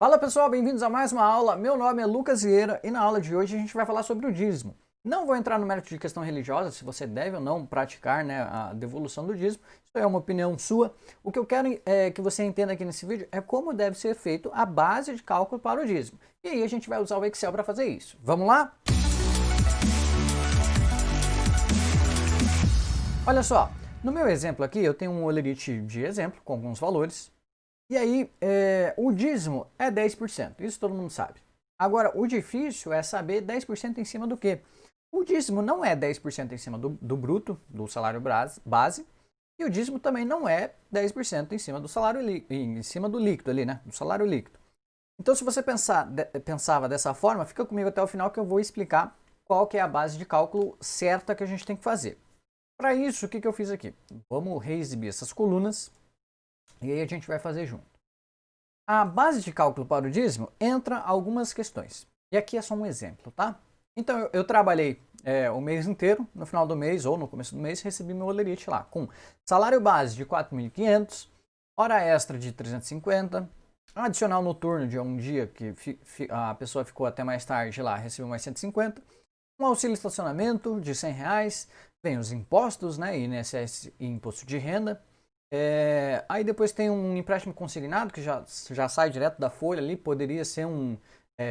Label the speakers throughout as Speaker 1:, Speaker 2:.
Speaker 1: Fala pessoal, bem-vindos a mais uma aula. Meu nome é Lucas Vieira e na aula de hoje a gente vai falar sobre o dízimo. Não vou entrar no mérito de questão religiosa, se você deve ou não praticar, a devolução do dízimo. Isso é uma opinião sua. O que eu quero que você entenda aqui nesse vídeo é como deve ser feito a base de cálculo para o dízimo. E aí a gente vai usar o Excel para fazer isso. Vamos lá? Olha só, no meu exemplo aqui eu tenho um holerite de exemplo com alguns valores. E aí, o dízimo é 10%, isso todo mundo sabe. Agora, o difícil é saber 10% em cima do quê? O dízimo não é 10% em cima do bruto, do salário base, e o dízimo também não é 10% em cima do salário em cima do líquido ali, né? Do salário líquido. Então, se você pensava dessa forma, fica comigo até o final que eu vou explicar qual que é a base de cálculo certa que a gente tem que fazer. Para isso, o que eu fiz aqui? Vamos reexibir essas colunas e aí a gente vai fazer junto. A base de cálculo para o dízimo entra algumas questões. E aqui é só um exemplo, tá? Então eu trabalhei o mês inteiro, no final do mês ou no começo do mês recebi meu holerite lá com salário base de 4.500, hora extra de 350, adicional noturno de um dia que a pessoa ficou até mais tarde lá, recebeu mais 150, um auxílio estacionamento de R$ 100, vem os impostos, né, INSS e imposto de renda. Aí depois tem um empréstimo consignado que já sai direto da folha ali, poderia ser um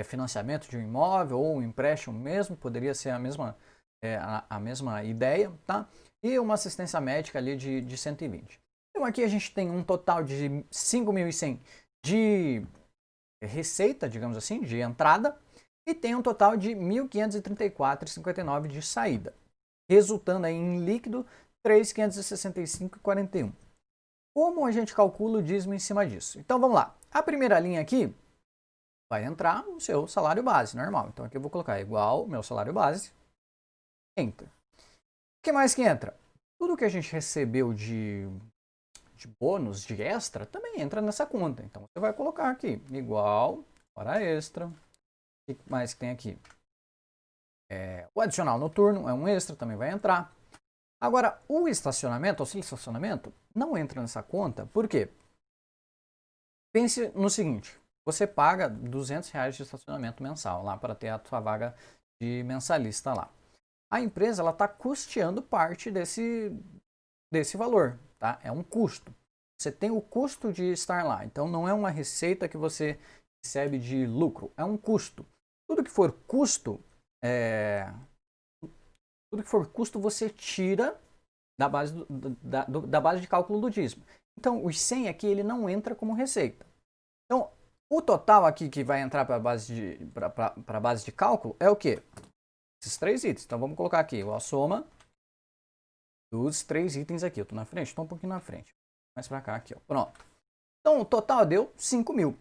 Speaker 1: financiamento de um imóvel ou um empréstimo mesmo, poderia ser a mesma ideia, tá? E uma assistência médica ali de 120. Então aqui a gente tem um total de 5.100 de receita, digamos assim, de entrada, e tem um total de 1.534,59 de saída, resultando aí em líquido 3.565,41. Como a gente calcula o dízimo em cima disso? Então vamos lá. A primeira linha aqui vai entrar o seu salário base, normal. Então aqui eu vou colocar igual meu salário base, enter. O que mais que entra? Tudo que a gente recebeu de bônus, de extra, também entra nessa conta. Então você vai colocar aqui igual hora extra. O que mais que tem aqui? O adicional noturno é um extra, também vai entrar. Agora, o estacionamento, auxílio estacionamento, não entra nessa conta, por quê? Pense no seguinte, você paga R$ 200 de estacionamento mensal lá para ter a sua vaga de mensalista lá. A empresa está custeando parte desse valor, tá? É um custo. Você tem o custo de estar lá, então não é uma receita que você recebe de lucro, é um custo. Tudo que for custo, você tira da base, da base de cálculo do dízimo. Então, os 100 aqui ele não entra como receita. Então, o total aqui que vai entrar para a base de cálculo é o quê? Esses três itens. Então, vamos colocar aqui a soma dos três itens aqui. Eu estou na frente? Estou um pouquinho na frente. Mais para cá aqui, ó. Pronto. Então, o total deu 5.000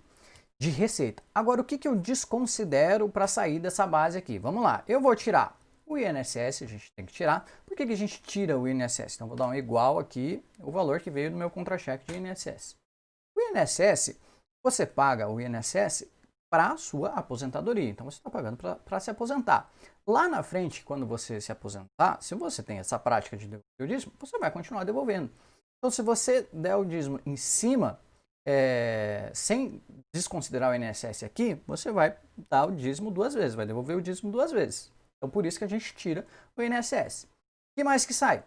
Speaker 1: de receita. Agora, o que eu desconsidero para sair dessa base aqui? Vamos lá. Eu vou tirar o INSS, a gente tem que tirar. Por que a gente tira o INSS? Então, vou dar um igual aqui, o valor que veio no meu contra-cheque de INSS. O INSS, você paga o INSS para a sua aposentadoria. Então, você está pagando para se aposentar. Lá na frente, quando você se aposentar, se você tem essa prática de devolver o dízimo, você vai continuar devolvendo. Então, se você der o dízimo em cima, sem desconsiderar o INSS aqui, você vai dar o dízimo duas vezes, vai devolver o dízimo duas vezes. Então, por isso que a gente tira o INSS. O que mais que sai?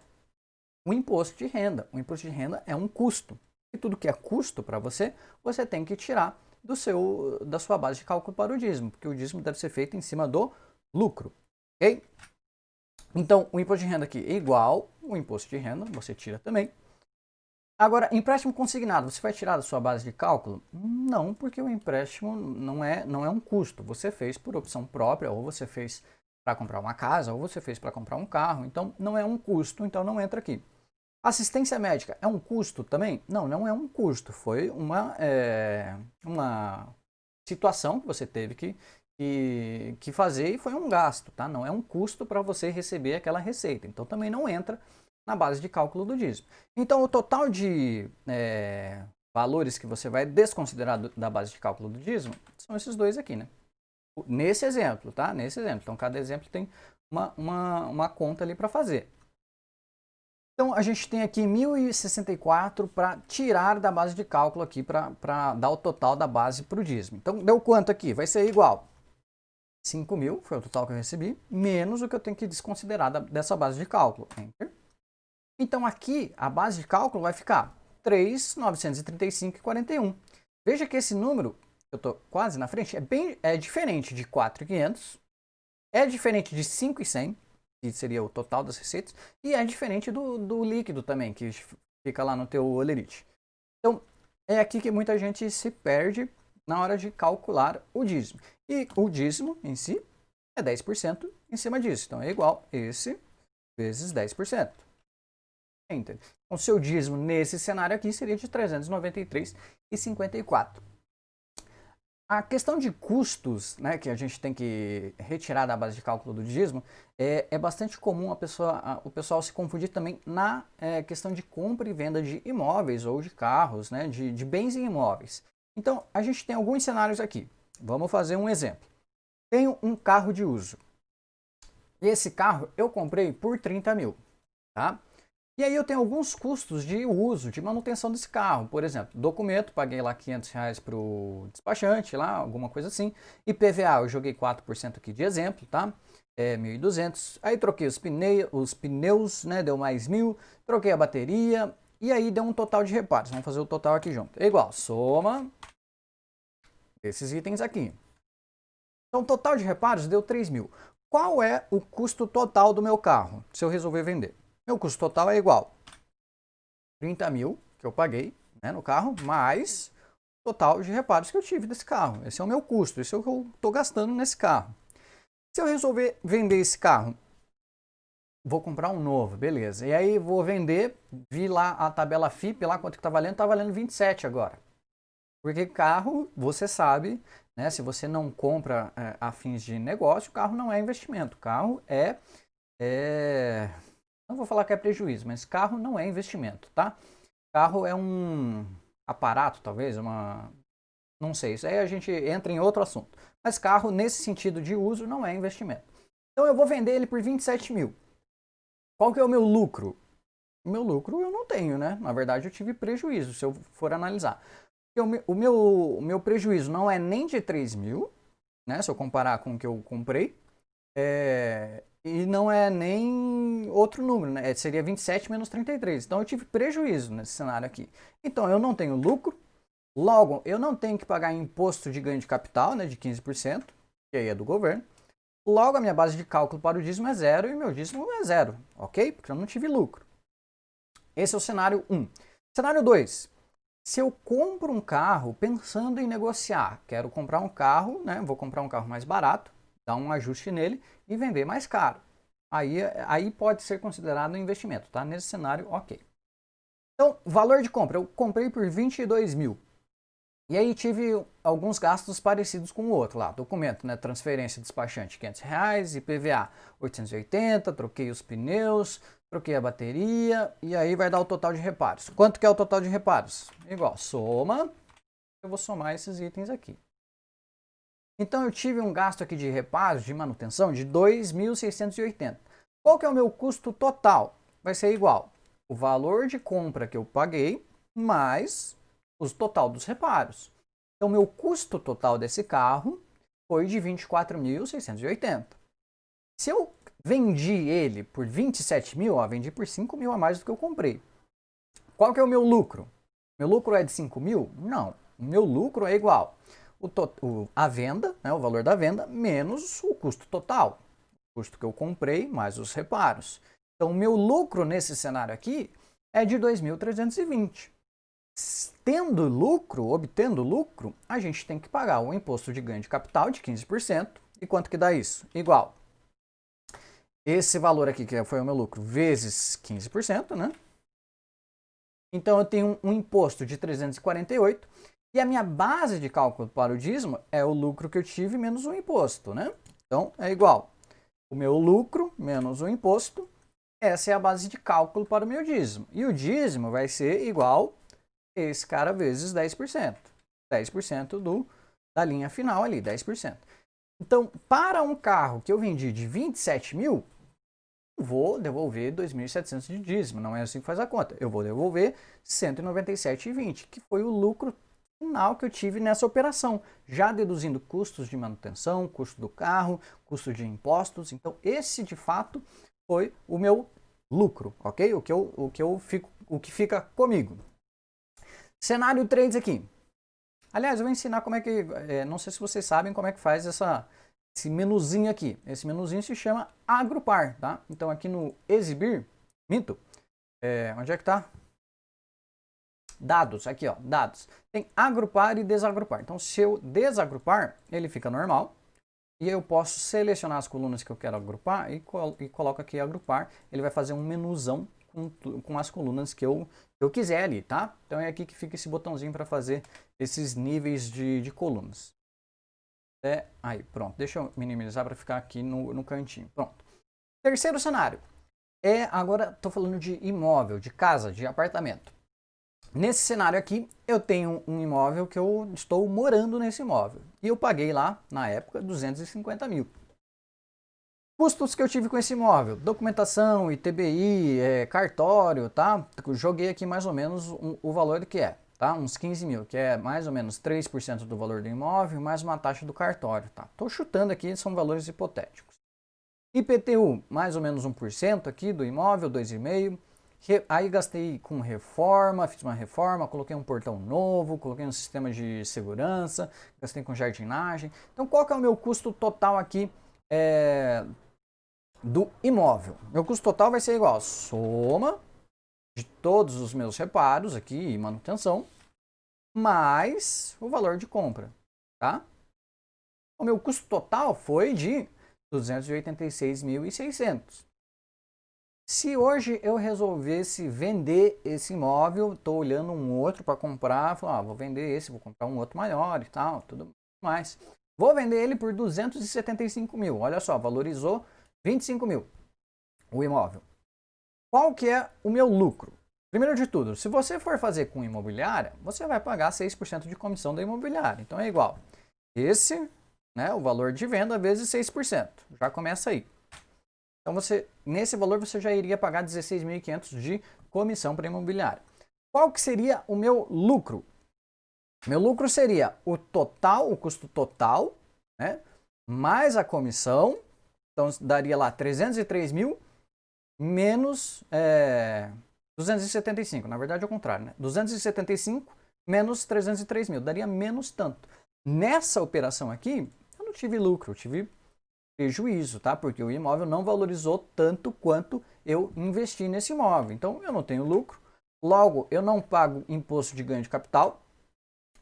Speaker 1: O imposto de renda. O imposto de renda é um custo. E tudo que é custo para você, você tem que tirar da sua base de cálculo para o dízimo, porque o dízimo deve ser feito em cima do lucro. Ok? Então, o imposto de renda aqui é igual o imposto de renda, você tira também. Agora, empréstimo consignado, você vai tirar da sua base de cálculo? Não, porque o empréstimo não é um custo. Você fez por opção própria, ou você fez para comprar uma casa, ou você fez para comprar um carro, então não é um custo, então não entra aqui. Assistência médica é um custo também? Não, não é um custo, foi uma situação que você teve que fazer e foi um gasto, tá? Não é um custo para você receber aquela receita, então também não entra na base de cálculo do dízimo. Então o total de valores que você vai desconsiderar da base de cálculo do dízimo são esses dois aqui, né? Nesse exemplo, tá? Nesse exemplo. Então, cada exemplo tem uma conta ali para fazer. Então, a gente tem aqui 1.064 para tirar da base de cálculo aqui, para dar o total da base para o dízimo. Então, deu quanto aqui? Vai ser igual 5.000, foi o total que eu recebi, menos o que eu tenho que desconsiderar dessa base de cálculo. Enter. Então, aqui, a base de cálculo vai ficar 3.935,41. Veja que esse número, eu estou quase na frente, é diferente de 4.500, é diferente de 5.100, que seria o total das receitas, e é diferente do líquido também, que fica lá no teu olerite. Então, é aqui que muita gente se perde na hora de calcular o dízimo. E o dízimo em si é 10% em cima disso. Então, é igual esse vezes 10%. Enter. Então, o seu dízimo nesse cenário aqui seria de 393,54. A questão de custos, né, que a gente tem que retirar da base de cálculo do dízimo, é bastante comum o pessoal se confundir também na questão de compra e venda de imóveis ou de carros, né, de bens e imóveis. Então, a gente tem alguns cenários aqui. Vamos fazer um exemplo. Tenho um carro de uso. Esse carro eu comprei por 30.000, tá? E aí eu tenho alguns custos de uso, de manutenção desse carro. Por exemplo, documento, paguei lá R$500 para o despachante, lá, alguma coisa assim. IPVA, eu joguei 4% aqui de exemplo, tá? 1.200. Aí troquei os pneus, né? Deu mais 1.000. Troquei a bateria. E aí deu um total de reparos. Vamos fazer o total aqui junto. É igual, soma esses itens aqui. Então, o total de reparos deu 3.000. Qual é o custo total do meu carro, se eu resolver vender? Meu custo total é igual 30.000 que eu paguei, né, no carro, mais o total de reparos que eu tive desse carro. Esse é o meu custo, esse é o que eu estou gastando nesse carro. Se eu resolver vender esse carro, vou comprar um novo, beleza. E aí vou vender, vi lá a tabela FIP, lá quanto que está valendo 27 agora. Porque carro, você sabe, né, se você não compra a fins de negócio, carro não é investimento. Carro não vou falar que é prejuízo, mas carro não é investimento, tá? Carro é um aparato, talvez, não sei, isso aí a gente entra em outro assunto. Mas carro, nesse sentido de uso, não é investimento. Então eu vou vender ele por 27.000. Qual que é o meu lucro? O meu lucro eu não tenho, né? Na verdade eu tive prejuízo, se eu for analisar. O meu prejuízo não é nem de 3.000, né? Se eu comparar com o que eu comprei. E não é nem outro número, né? Seria 27 menos 33. Então eu tive prejuízo nesse cenário aqui. Então eu não tenho lucro, logo eu não tenho que pagar imposto de ganho de capital, né, de 15%, que aí é do governo. Logo a minha base de cálculo para o dízimo é zero e meu dízimo é zero, ok? Porque eu não tive lucro. Esse é o cenário 1. Cenário 2. Se eu compro um carro pensando em negociar, quero comprar um carro, né, vou comprar um carro mais barato, dar um ajuste nele e vender mais caro. Aí pode ser considerado um investimento, tá? Nesse cenário, ok. Então, valor de compra, eu comprei por 22.000. E aí tive alguns gastos parecidos com o outro lá. Documento, né? Transferência despachante, R$500, IPVA 880, troquei os pneus, troquei a bateria e aí vai dar o total de reparos. Quanto que é o total de reparos? Igual, soma, eu vou somar esses itens aqui. Então eu tive um gasto aqui de reparos, de manutenção, de 2.680. Qual que é o meu custo total? Vai ser igual o valor de compra que eu paguei mais o total dos reparos. Então meu custo total desse carro foi de 24.680. Se eu vendi ele por 27.000, vendi por 5.000 a mais do que eu comprei. Qual que é o meu lucro? Meu lucro é de 5.000? Não. O meu lucro é igual a venda, né, o valor da venda, menos o custo total. O custo que eu comprei, mais os reparos. Então, o meu lucro nesse cenário aqui é de 2.320. Obtendo lucro, a gente tem que pagar o imposto de ganho de capital de 15%. E quanto que dá isso? Igual. Esse valor aqui, que foi o meu lucro, vezes 15%, né? Então, eu tenho um imposto de 348. E a minha base de cálculo para o dízimo é o lucro que eu tive menos o imposto, né? Então, é igual o meu lucro menos o imposto. Essa é a base de cálculo para o meu dízimo. E o dízimo vai ser igual esse cara vezes 10%. 10% da linha final ali, 10%. Então, para um carro que eu vendi de 27.000, vou devolver 2.700 de dízimo, não é assim que faz a conta. Eu vou devolver 197,20, que foi o lucro final que eu tive nessa operação, já deduzindo custos de manutenção, custo do carro, custo de impostos. Então esse de fato foi o meu lucro, ok? O que fica comigo. Cenário 3 aqui. Aliás, eu vou ensinar como é que, não sei se vocês sabem como é que faz esse menuzinho aqui. Esse menuzinho se chama agrupar, tá? Então aqui no exibir, onde é que tá? Dados, aqui ó, dados. Tem agrupar e desagrupar. Então se eu desagrupar, ele fica normal. E eu posso selecionar as colunas que eu quero agrupar e coloco aqui agrupar. Ele vai fazer um menuzão com as colunas que eu quiser ali, tá? Então é aqui que fica esse botãozinho para fazer esses níveis de colunas. Aí, pronto. Deixa eu minimizar para ficar aqui no cantinho. Pronto. Terceiro cenário. Agora estou falando de imóvel, de casa, de apartamento. Nesse cenário aqui, eu tenho um imóvel que eu estou morando nesse imóvel. E eu paguei lá, na época, 250 mil. Custos que eu tive com esse imóvel: documentação, ITBI, cartório, tá? Joguei aqui mais ou menos o valor que é, tá? Uns 15 mil, que é mais ou menos 3% do valor do imóvel, mais uma taxa do cartório, tá? Tô chutando aqui, são valores hipotéticos. IPTU, mais ou menos 1% aqui do imóvel, 2,5%. Aí gastei com reforma, fiz uma reforma, coloquei um portão novo, coloquei um sistema de segurança, gastei com jardinagem. Então qual que é o meu custo total aqui do imóvel? Meu custo total vai ser igual a soma de todos os meus reparos aqui e manutenção, mais o valor de compra, tá? O meu custo total foi de 286.600. Se hoje eu resolvesse vender esse imóvel, estou olhando um outro para comprar, vou vender esse, vou comprar um outro maior e tal, tudo mais. Vou vender ele por 275 mil. Olha só, valorizou 25 mil o imóvel. Qual que é o meu lucro? Primeiro de tudo, se você for fazer com imobiliária, você vai pagar 6% de comissão da imobiliária. Então é igual. Esse, né, o valor de venda vezes 6%. Já começa aí. Então nesse valor você já iria pagar 16.500 de comissão para a imobiliária. Qual que seria o meu lucro? Meu lucro seria o total, o custo total, né, mais a comissão. Então daria lá 303 mil menos 275. Na verdade é o contrário, né? 275 menos 303 mil, daria menos tanto. Nessa operação aqui, eu não tive lucro, eu tive prejuízo, tá? Porque o imóvel não valorizou tanto quanto eu investi nesse imóvel. Então eu não tenho lucro, logo eu não pago imposto de ganho de capital,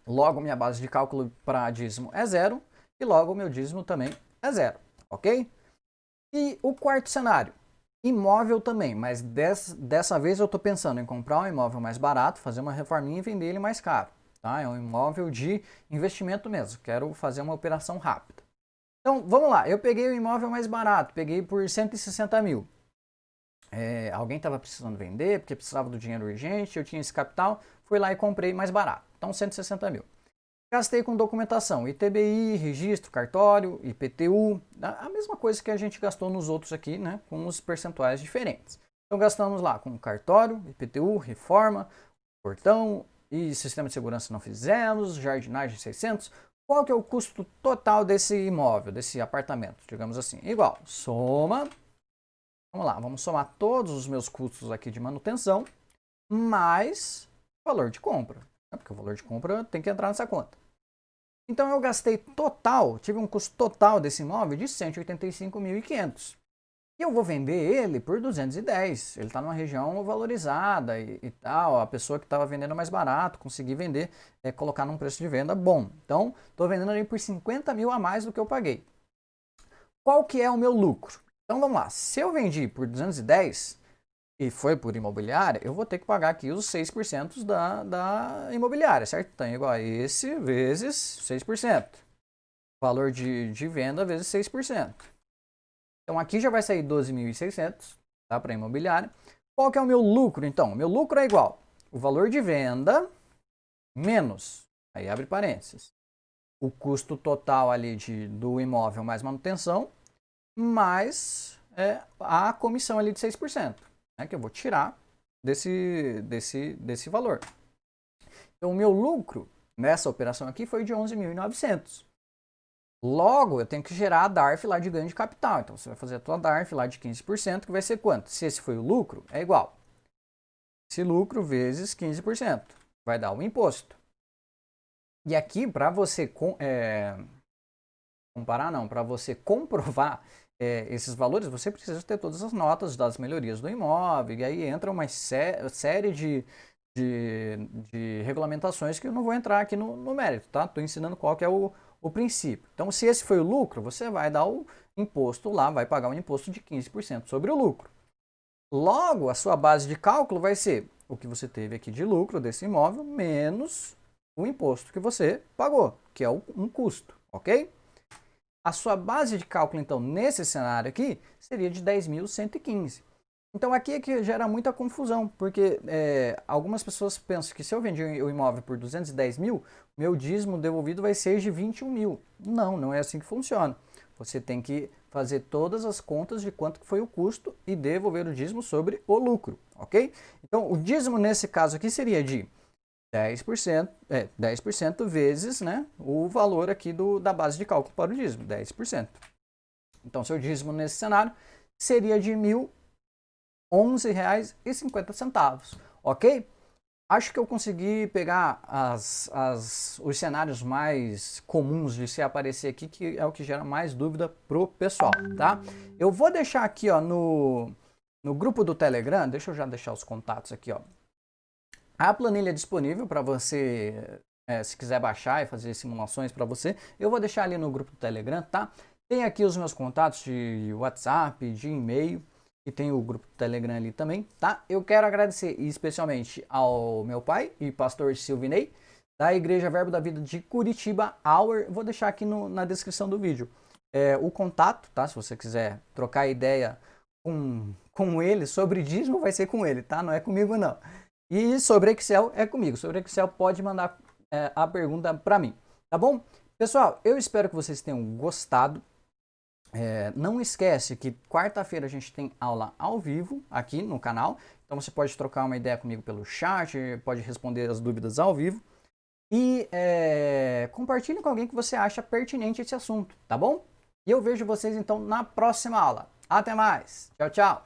Speaker 1: logo minha base de cálculo para dízimo é zero e logo o meu dízimo também é zero, ok? E o quarto cenário, imóvel também, mas dessa vez eu estou pensando em comprar um imóvel mais barato, fazer uma reforminha e vender ele mais caro, tá? É um imóvel de investimento mesmo, quero fazer uma operação rápida. Então, vamos lá, eu peguei o imóvel mais barato, peguei por 160 mil. Alguém estava precisando vender, porque precisava do dinheiro urgente, eu tinha esse capital, fui lá e comprei mais barato. Então, 160 mil. Gastei com documentação, ITBI, registro, cartório, IPTU, a mesma coisa que a gente gastou nos outros aqui, né, com os percentuais diferentes. Então, gastamos lá com cartório, IPTU, reforma, portão e sistema de segurança não fizemos, jardinagem 600. Qual que é o custo total desse imóvel, desse apartamento, digamos assim? Igual, soma, vamos lá, vamos somar todos os meus custos aqui de manutenção, mais valor de compra, né? Porque o valor de compra tem que entrar nessa conta. Então eu gastei total, tive um custo total desse imóvel de 185.500. E eu vou vender ele por 210. Ele está numa região valorizada e tal. A pessoa que estava vendendo mais barato, consegui vender, colocar num preço de venda bom. Então, estou vendendo ele por 50 mil a mais do que eu paguei. Qual que é o meu lucro? Então, vamos lá. Se eu vendi por 210 e foi por imobiliária, eu vou ter que pagar aqui os 6% da imobiliária, certo? Então, é igual a esse vezes 6%. Valor de venda vezes 6%. Então aqui já vai sair 12.600, tá, para imobiliária. Qual que é o meu lucro então? Meu lucro é igual o valor de venda menos, aí abre parênteses, o custo total ali do imóvel mais manutenção, mais a comissão ali de 6%, né, que eu vou tirar desse valor. Então, o meu lucro nessa operação aqui foi de 11.900. Logo, eu tenho que gerar a DARF lá de ganho de capital. Então, você vai fazer a tua DARF lá de 15%, que vai ser quanto? Se esse foi o lucro, é igual. Esse lucro vezes 15%. Vai dar o imposto. E aqui, para você comparar, não, para você comprovar esses valores, você precisa ter todas as notas das melhorias do imóvel. E aí entra uma série de regulamentações que eu não vou entrar aqui no mérito, tá? Estou ensinando qual que é o princípio. Então, se esse foi o lucro, você vai dar o imposto lá, vai pagar um imposto de 15% sobre o lucro. Logo, a sua base de cálculo vai ser o que você teve aqui de lucro desse imóvel, menos o imposto que você pagou, que é um custo, ok? A sua base de cálculo, então, nesse cenário aqui, seria de 10.115. Então, aqui é que gera muita confusão, porque algumas pessoas pensam que se eu vendi o imóvel por 210 mil, meu dízimo devolvido vai ser de 21 mil. Não, não é assim que funciona. Você tem que fazer todas as contas de quanto foi o custo e devolver o dízimo sobre o lucro, ok? Então, o dízimo nesse caso aqui seria de 10% vezes, né, o valor aqui da base de cálculo para o dízimo, 10%. Então, seu dízimo nesse cenário seria de R$ 1.011,50, ok? Acho que eu consegui pegar os cenários mais comuns de se aparecer aqui, que é o que gera mais dúvida pro pessoal, tá? Eu vou deixar aqui, ó, no grupo do Telegram, deixa eu já deixar os contatos aqui, ó. A planilha é disponível para você, se quiser baixar e fazer simulações para você. Eu vou deixar ali no grupo do Telegram, tá? Tem aqui os meus contatos de WhatsApp, de e-mail. E tem o grupo do Telegram ali também, tá? Eu quero agradecer especialmente ao meu pai e pastor Silvinei, da Igreja Verbo da Vida de Curitiba, Hour. Vou deixar aqui na descrição do vídeo o contato, tá? Se você quiser trocar ideia com ele sobre dízimo, vai ser com ele, tá? Não é comigo, não. E sobre Excel, é comigo. Sobre Excel, pode mandar a pergunta para mim, tá bom? Pessoal, eu espero que vocês tenham gostado. Não esquece que quarta-feira a gente tem aula ao vivo aqui no canal. Então você pode trocar uma ideia comigo pelo chat, pode responder as dúvidas ao vivo. E compartilhe com alguém que você acha pertinente esse assunto, tá bom? E eu vejo vocês então na próxima aula. Até mais. Tchau, tchau.